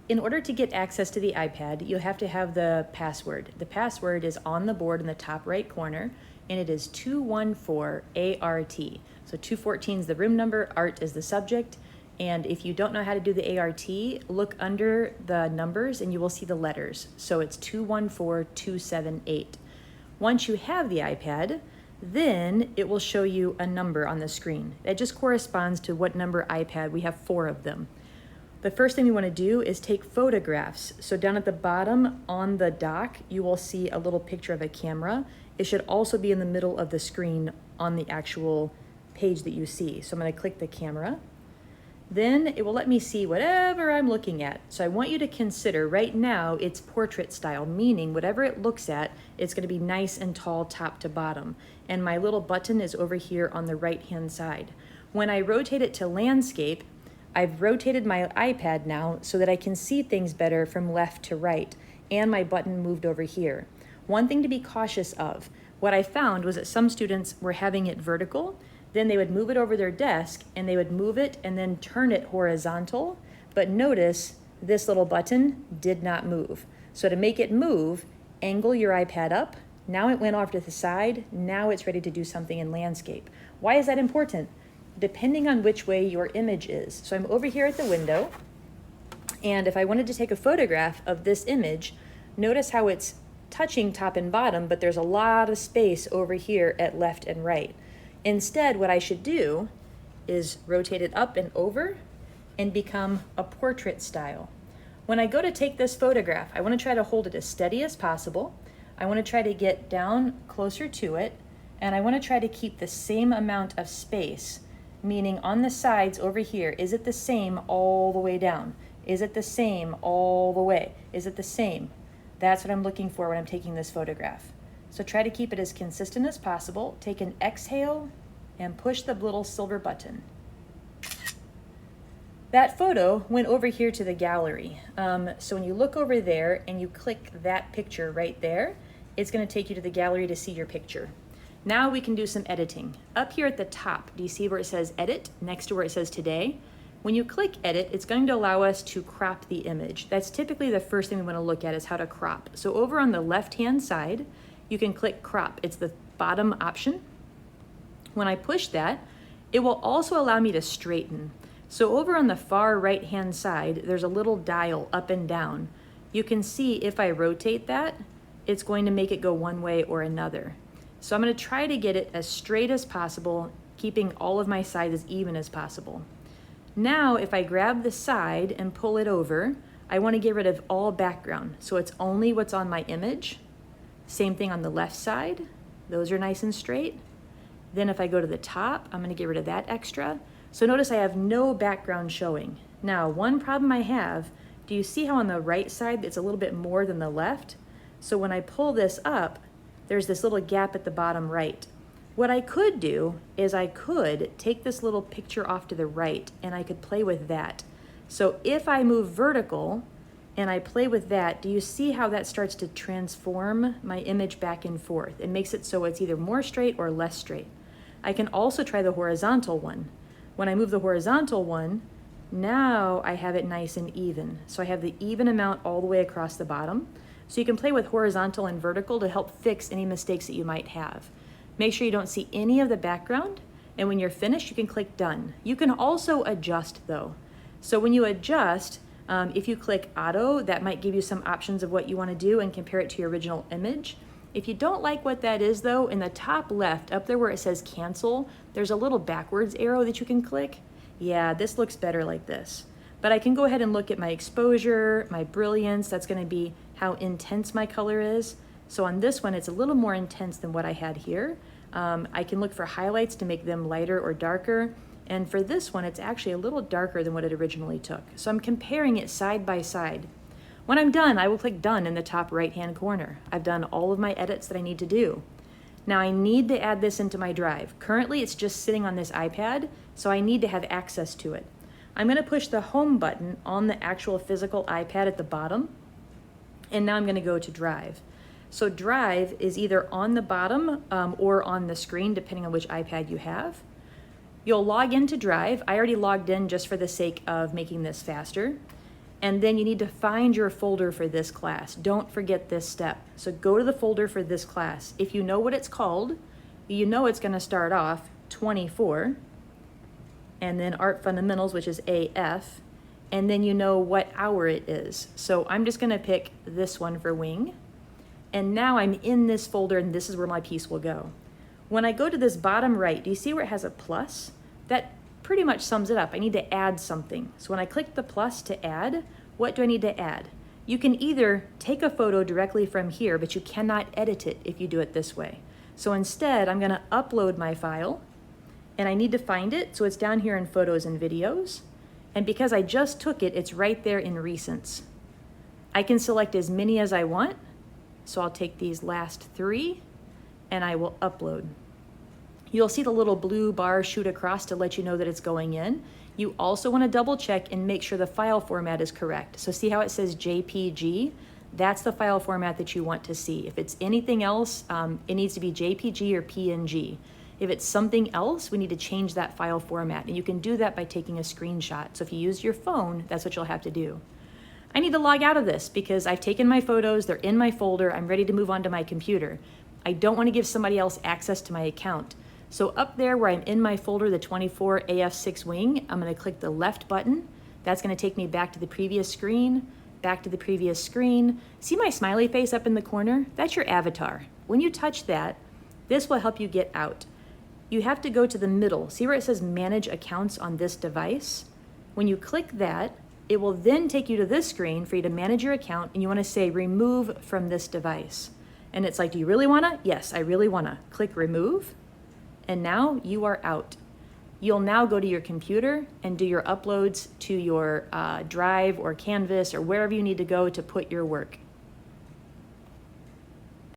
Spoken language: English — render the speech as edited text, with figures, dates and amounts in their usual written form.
In order to get access to the iPad, you have to have the password. The password is on the board in the top right corner, and it is 214ART. So 214 is the room number, ART is the subject, and if you don't know how to do the ART, look under the numbers and you will see the letters. So it's 214278. Once you have the iPad, then it will show you a number on the screen. That just corresponds to what number iPad. We have 4 of them. The first thing we want to do is take photographs. So down at the bottom on the dock, you will see a little picture of a camera. It should also be in the middle of the screen on the actual page that you see. So I'm going to click the camera. Then it will let me see whatever I'm looking at. So I want you to consider right now it's portrait style, meaning whatever it looks at, it's going to be nice and tall top to bottom. And my little button is over here on the right-hand side. When I rotate it to landscape, I've rotated my iPad now so that I can see things better from left to right, and my button moved over here. One thing to be cautious of, what I found was that some students were having it vertical, then they would move it over their desk and they would move it and then turn it horizontal, but notice this little button did not move. So to make it move, angle your iPad up. Now it went off to the side, now it's ready to do something in landscape. Why is that important? Depending on which way your image is. So I'm over here at the window, and if I wanted to take a photograph of this image, notice how it's touching top and bottom, but there's a lot of space over here at left and right. Instead, what I should do is rotate it up and over and become a portrait style. When I go to take this photograph, I want to try to hold it as steady as possible. I want to try to get down closer to it, and I want to try to keep the same amount of space. Meaning on the sides over here, is it the same all the way down? Is it the same all the way? Is it the same? That's what I'm looking for when I'm taking this photograph. So try to keep it as consistent as possible. Take an exhale and push the little silver button. That photo went over here to the gallery. So when you look over there and you click that picture right there, it's going to take you to the gallery to see your picture. Now we can do some editing. Up here at the top, do you see where it says edit next to where it says today? When you click edit, it's going to allow us to crop the image. That's typically the first thing we want to look at is how to crop. So over on the left-hand side, you can click crop. It's the bottom option. When I push that, it will also allow me to straighten. So over on the far right-hand side, there's a little dial up and down. You can see if I rotate that, it's going to make it go one way or another. So I'm going to try to get it as straight as possible, keeping all of my sides as even as possible. Now, if I grab the side and pull it over, I want to get rid of all background. So it's only what's on my image. Same thing on the left side. Those are nice and straight. Then if I go to the top, I'm going to get rid of that extra. So notice I have no background showing. Now, one problem I have, do you see how on the right side it's a little bit more than the left? So when I pull this up, there's this little gap at the bottom right. What I could do is I could take this little picture off to the right and I could play with that. So if I move vertical and I play with that, do you see how that starts to transform my image back and forth? It makes it so it's either more straight or less straight. I can also try the horizontal one. When I move the horizontal one, now I have it nice and even. So I have the even amount all the way across the bottom. So you can play with horizontal and vertical to help fix any mistakes that you might have. Make sure you don't see any of the background, and when you're finished, you can click done. You can also adjust though. So when you adjust, if you click auto, that might give you some options of what you want to do and compare it to your original image. If you don't like what that is though, in the top left, up there where it says cancel, there's a little backwards arrow that you can click. Yeah, this looks better like this. But I can go ahead and look at my exposure, my brilliance, that's going to be how intense my color is. So on this one, it's a little more intense than what I had here. I can look for highlights to make them lighter or darker. And for this one, it's actually a little darker than what it originally took. So I'm comparing it side by side. When I'm done, I will click done in the top right-hand corner. I've done all of my edits that I need to do. Now I need to add this into my drive. Currently, it's just sitting on this iPad, so I need to have access to it. I'm going to push the home button on the actual physical iPad at the bottom, and now I'm going to go to Drive. So Drive is either on the bottom or on the screen, depending on which iPad you have. You'll log into Drive. I already logged in just for the sake of making this faster. And then you need to find your folder for this class. Don't forget this step. So go to the folder for this class. If you know what it's called, you know it's going to start off 24, and then Art Fundamentals, which is AF, and then you know what hour it is. So I'm just going to pick this one for wing. And now I'm in this folder, and this is where my piece will go. When I go to this bottom right, do you see where it has a plus? That pretty much sums it up. I need to add something. So when I click the plus to add, what do I need to add? You can either take a photo directly from here, but you cannot edit it if you do it this way. So instead, I'm going to upload my file, and I need to find it. So it's down here in Photos and Videos. And because I just took it, it's right there in Recents. I can select as many as I want. So I'll take these last 3, and I will upload. You'll see the little blue bar shoot across to let you know that it's going in. You also want to double check and make sure the file format is correct. So see how it says JPG? That's the file format that you want to see. If it's anything else, it needs to be JPG or PNG. If it's something else, we need to change that file format. And you can do that by taking a screenshot. So if you use your phone, that's what you'll have to do. I need to log out of this because I've taken my photos, they're in my folder, I'm ready to move on to my computer. I don't want to give somebody else access to my account. So up there where I'm in my folder, the 24 AF6 wing, I'm going to click the left button. That's going to take me back to the previous screen, back to the previous screen. See my smiley face up in the corner? That's your avatar. When you touch that, this will help you get out. You have to go to the middle. See where it says Manage Accounts on this device? When you click that, it will then take you to this screen for you to manage your account, and you want to say Remove from this device. And it's like, do you really want to? Yes, I really want to. Click Remove. And now you are out. You'll now go to your computer and do your uploads to your Drive or Canvas or wherever you need to go to put your work.